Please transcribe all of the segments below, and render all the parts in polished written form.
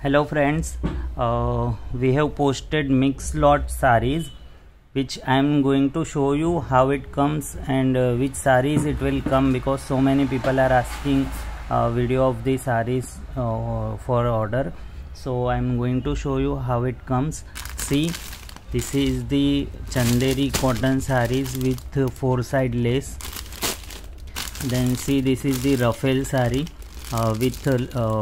Hello friends, we have posted mixed lot sarees which I am going to show you how it comes and which sarees it will come, because so many people are asking video of the sarees for order. So I am going to show you how it comes. See, this is the Chanderi cotton sarees with 4-side lace. Then see, this is the Ruffle saree with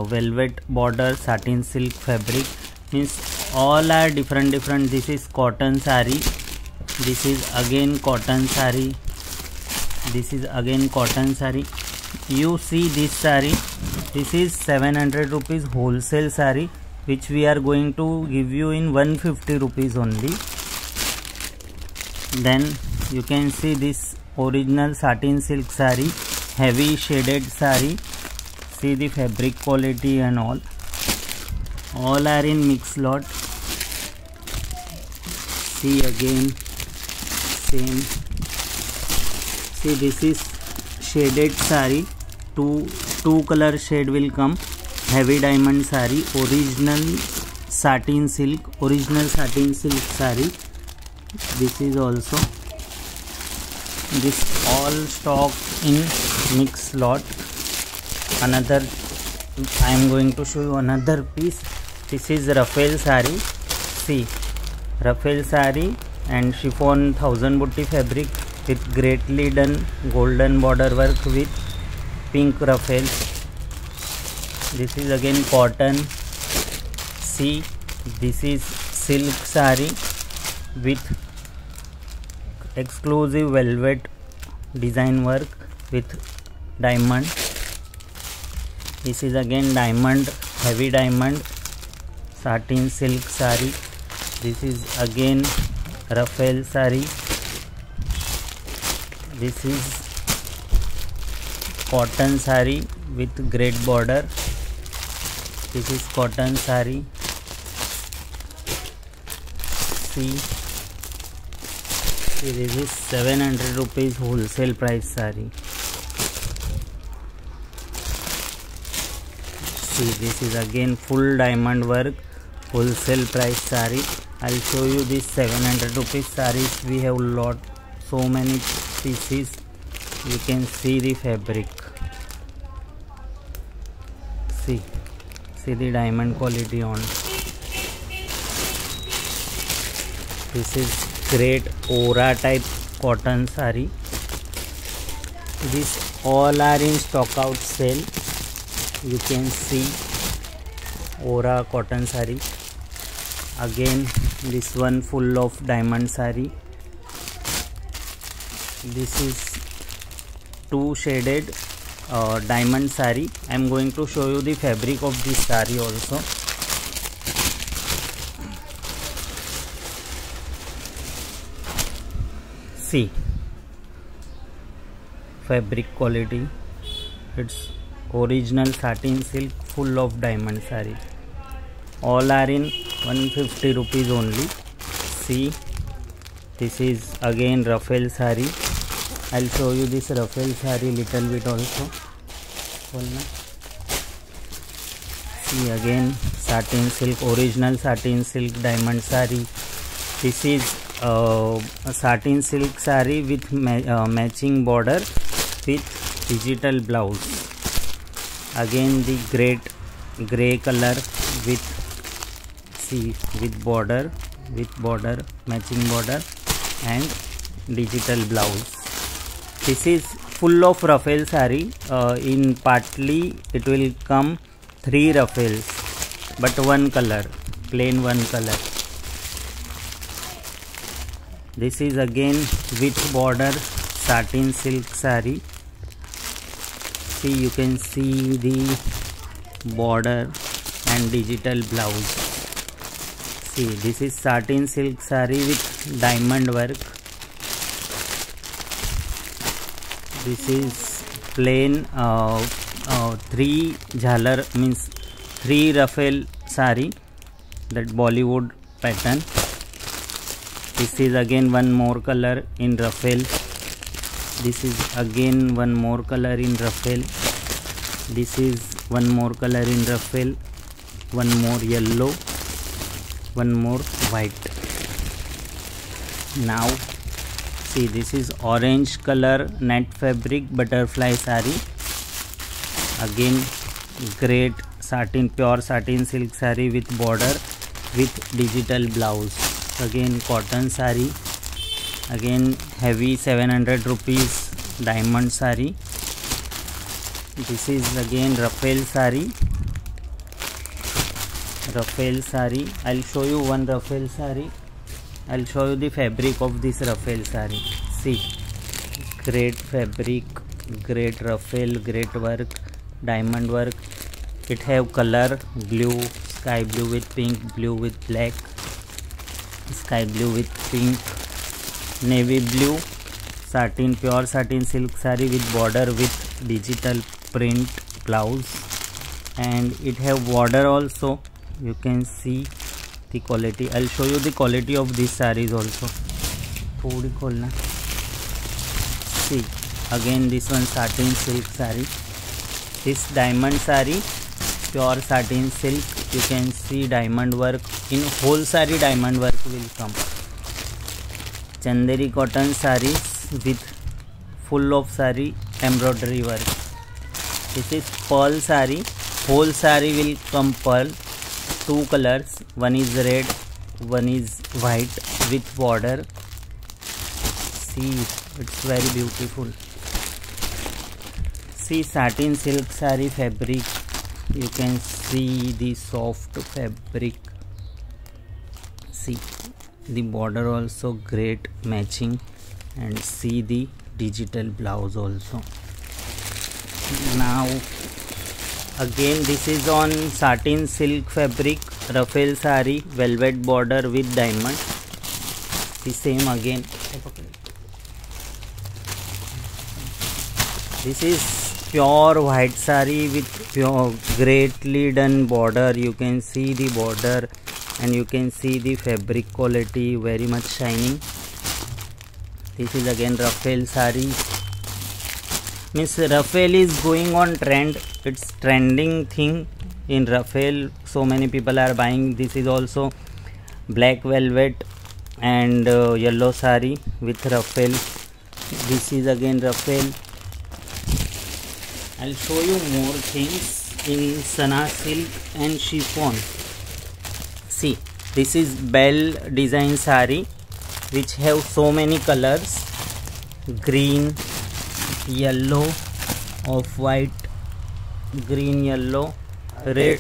velvet border, satin silk fabric. Means all are different. This is cotton saree. This is again cotton saree. This is again cotton saree. You see this saree. This is 700 rupees wholesale saree, which we are going to give you in 150 rupees only. Then you can see this original satin silk saree, heavy shaded saree. See the fabric quality and all are in mixed lot. See again same. See, this is shaded saree, two color shade will come. Heavy diamond saree, original satin silk saree. This is also, this all stock in mixed lot. Another, I am going to show you another piece. This is Ruffle saree. See, Ruffle saree and chiffon 1000 butti fabric with greatly done golden border work with pink ruffles. This is again cotton. See, this is silk saree with exclusive velvet design work with diamond. This is again diamond, heavy diamond satin silk saree. This is again Ruffle saree. This is cotton saree with great border. This is cotton saree. See, this is 700 rupees wholesale price saree. See, this is again full diamond work wholesale price saree. I'll show you this 700 rupees sarees. We have so many pieces. You can see the fabric. See the diamond quality on. This is great aura type cotton saree. These all are in stock out sale. You can see aura cotton saree. Again this one full of diamond saree. This is two shaded diamond saree. I am going to show you the fabric of this saree also. See, fabric quality, it's original satin silk full of diamond saree. All are in 150 rupees only. See, this is again Ruffle saree. I'll show you this Ruffle saree little bit also. See again satin silk, original satin silk diamond saree. This is a satin silk saree with matching border with digital blouse. Again the grey color with, see, with border matching border and digital blouse. This is full of Ruffle saree. In partly it will come 3 ruffles, but one color, plain one color. This is again with border satin silk saree. See, you can see the border and digital blouse. See, this is satin silk saree with diamond work. This is plain 3 jhalar, means 3 ruffle saree, that Bollywood pattern. This is again one more color in ruffle. This is again one more color in ruffle. This is one more color in ruffle. one more yellow, one more white. Now see, this is orange color net fabric butterfly sari. Again great satin, pure satin silk sari with border with digital blouse. Again cotton sari. Again heavy 700 rupees diamond sari. This is again Rafael sari. Rafael sari. I'll show you one Rafael sari. I'll show you the fabric of this Rafael sari. See, great fabric, great Rafael, great work, diamond work. It have color blue, sky blue with pink, blue with black, sky blue with pink, navy blue, satin, pure satin silk sari with border with digital print blouse, and it have border also. You can see the quality. I'll show you the quality of these saris also. थोड़ी खोलना. See, again this one satin silk sari. This diamond sari, pure satin silk. You can see diamond work. In whole sari diamond work will come. Chanderi cotton saris with full of sari embroidery work. This is pearl sari. Whole sari will come pearl. Two colors, one is red, one is white with border. See, it's very beautiful. See, satin silk sari fabric. You can see the soft fabric. See, the border also great matching, and see the digital blouse also. Now again this is on satin silk fabric, Rafael sari, velvet border with diamond. The same again. This is pure white sari with pure greatly done border. You can see the border and you can see the fabric quality, very much shining. This is again Rafael sari. Means Rafael is going on trend. It's trending thing in Rafael. So many people are buying. This is also black velvet and yellow sari with Rafael. This is again Rafael. I'll show you more things in Sana silk and chiffon. See, this is bell design sari which have so many colors: green, yellow, off-white, green, yellow, red,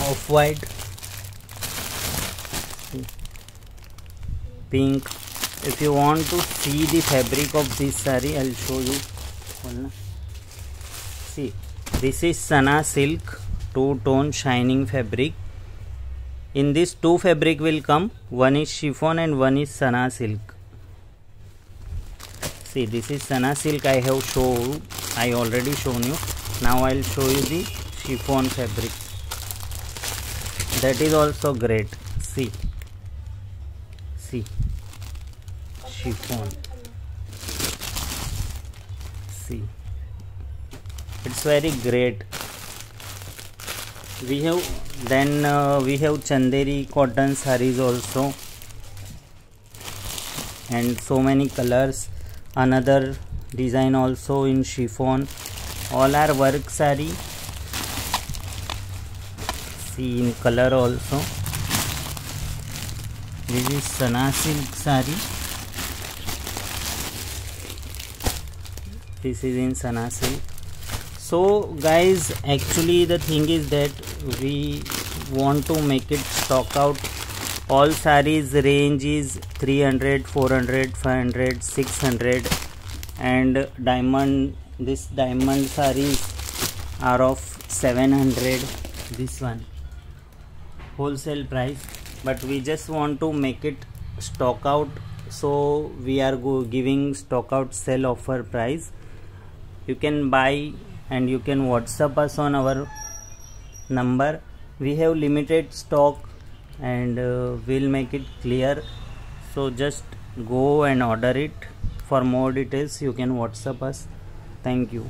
off-white, pink. If you want to see the fabric of this sari, I'll show you. See, this is Sana silk, two-tone shining fabric. In this two fabric will come. One is chiffon and one is Sana silk. See, this is Sana silk. I already shown you. Now I'll show you the chiffon fabric. That is also great. See, chiffon. See, it's very great. We have Chanderi cotton saris also, and so many colors. Another design also in chiffon. All are work sari. See, in color also. This is Sana silk sari. This is in Sana silk. So guys, actually the thing is that we want to make it stock out. All saris range is 300, 400, 500, 600, and this diamond saris are of 700. This one wholesale price, but we just want to make it stock out, so we are giving stock out sale offer price. You can buy and you can WhatsApp us on our number. We have limited stock and we'll make it clear, so just go and order it. For more details you can WhatsApp us. Thank you.